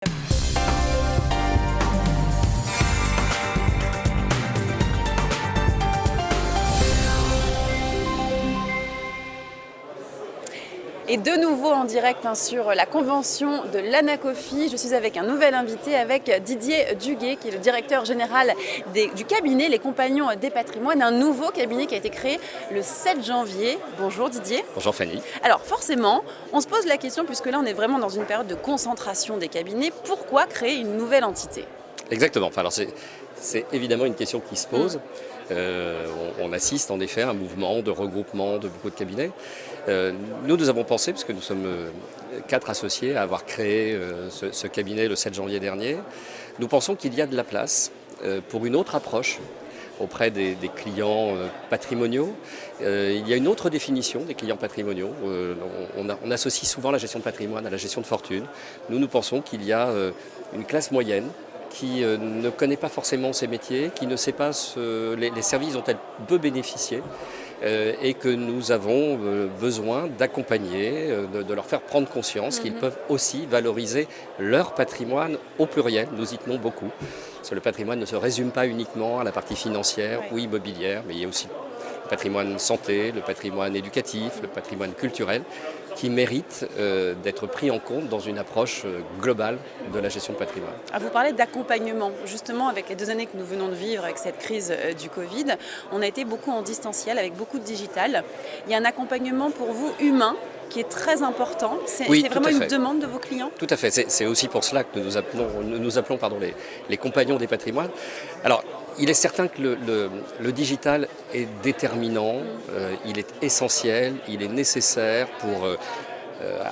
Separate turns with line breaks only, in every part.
Et de nouveau en direct sur la convention de l'Anacofi, je suis avec un nouvel invité, avec Didier Duguet, qui est le directeur général du cabinet Les Compagnons des Patrimoines, un nouveau cabinet qui a été créé le 7 janvier. Bonjour Didier.
Bonjour Fanny.
Alors forcément, on se pose la question, puisque là on est vraiment dans une période de concentration des cabinets, pourquoi créer une nouvelle entité ? Exactement,
enfin, alors c'est évidemment une question qui se pose. On assiste en effet à un mouvement de regroupement de beaucoup de cabinets. Nous avons pensé, parce que nous sommes 4 associés à avoir créé ce cabinet le 7 janvier dernier, nous pensons qu'il y a de la place pour une autre approche auprès des clients patrimoniaux. Il y a une autre définition des clients patrimoniaux. On associe souvent la gestion de patrimoine à la gestion de fortune. Nous pensons qu'il y a une classe moyenne qui ne connaît pas forcément ces métiers, qui ne sait pas les services dont elle peut bénéficier, et que nous avons besoin d'accompagner, de leur faire prendre conscience qu'ils peuvent aussi valoriser leur patrimoine au pluriel. Nous y tenons beaucoup, parce que le patrimoine ne se résume pas uniquement à la partie financière ou immobilière, mais il y a aussi le patrimoine santé, le patrimoine éducatif, le patrimoine culturel, qui mérite d'être pris en compte dans une approche globale de la gestion de patrimoine.
Vous parlez d'accompagnement. Justement, avec les 2 années que nous venons de vivre, avec cette crise du Covid, on a été beaucoup en distanciel, avec beaucoup de digital. Il y a un accompagnement pour vous humain qui est très important. C'est vraiment une demande de vos clients ?
Tout à fait. C'est aussi pour cela que nous appelons les compagnons des patrimoines. Alors, il est certain que le digital est déterminant, il est essentiel, il est nécessaire pour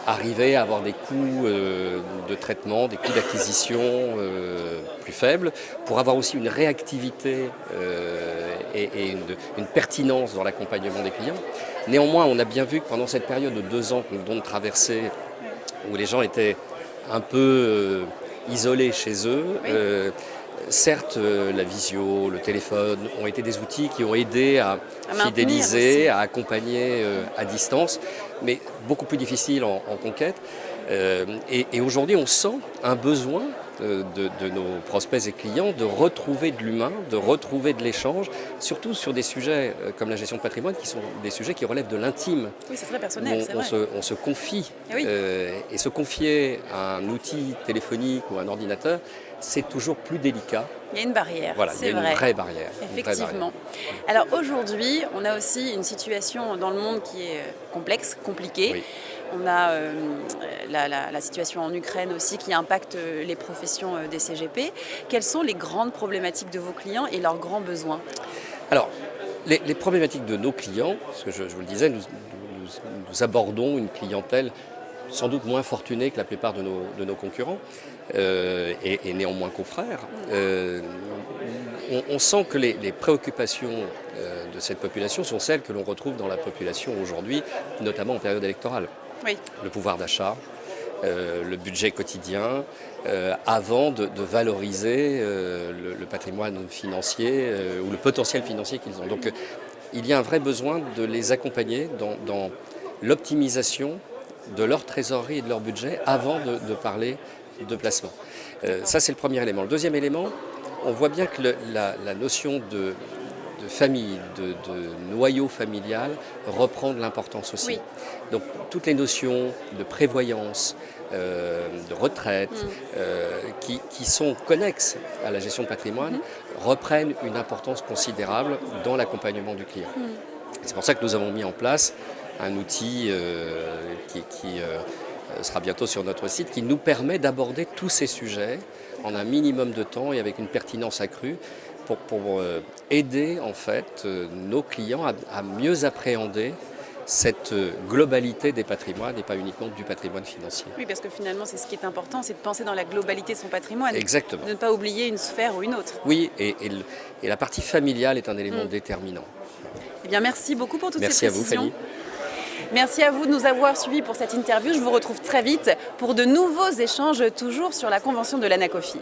arriver à avoir des coûts de traitement, des coûts d'acquisition plus faibles, pour avoir aussi une réactivité et une pertinence dans l'accompagnement des clients. Néanmoins, on a bien vu que pendant cette période de 2 ans que nous venons de traverser, où les gens étaient un peu isolés chez eux, certes, la visio, le téléphone ont été des outils qui ont aidé à fidéliser, à accompagner à distance, mais beaucoup plus difficile en conquête. Et aujourd'hui, on sent un besoin de nos prospects et clients de retrouver de l'humain, de retrouver de l'échange, surtout sur des sujets comme la gestion de patrimoine, qui sont des sujets qui relèvent de l'intime.
Oui, c'est très personnel, c'est vrai.
On se confie, et se confier à un outil téléphonique ou un ordinateur, c'est toujours plus délicat.
Il y a une barrière,
voilà,
c'est
vrai. Il y a une vraie barrière.
Effectivement. Alors aujourd'hui, on a aussi une situation dans le monde qui est complexe, compliquée.
Oui.
On a la situation en Ukraine aussi qui impacte les professions des CGP. Quelles sont les grandes problématiques de vos clients et leurs grands besoins ?
Alors, les problématiques de nos clients, parce que je vous le disais, nous abordons une clientèle sans doute moins fortunée que la plupart de nos concurrents, et néanmoins confrères. On sent que les préoccupations de cette population sont celles que l'on retrouve dans la population aujourd'hui, notamment en période électorale.
Oui.
Le pouvoir d'achat, le budget quotidien, avant de valoriser le patrimoine financier ou le potentiel financier qu'ils ont. Donc il y a un vrai besoin de les accompagner dans l'optimisation de leur trésorerie et de leur budget avant de parler de placement. Ça, c'est le premier élément. Le deuxième élément, on voit bien que la notion de famille, de noyau familial reprend de l'importance aussi.
Oui.
Donc toutes les notions de prévoyance, de retraite, qui sont connexes à la gestion de patrimoine, reprennent une importance considérable dans l'accompagnement du client. C'est pour ça que nous avons mis en place un outil qui sera bientôt sur notre site, qui nous permet d'aborder tous ces sujets en un minimum de temps et avec une pertinence accrue pour aider en fait nos clients à mieux appréhender cette globalité des patrimoines et pas uniquement du patrimoine financier.
Oui, parce que finalement, c'est ce qui est important, c'est de penser dans la globalité de son patrimoine.
Exactement.
De ne pas oublier une sphère ou une autre.
Oui, et la partie familiale est un élément déterminant.
Eh bien, merci beaucoup pour toutes
Merci
ces précisions.
Merci à vous, Fanny.
Merci à vous de nous avoir suivis pour cette interview. Je vous retrouve très vite pour de nouveaux échanges, toujours sur la convention de l'Anacofi.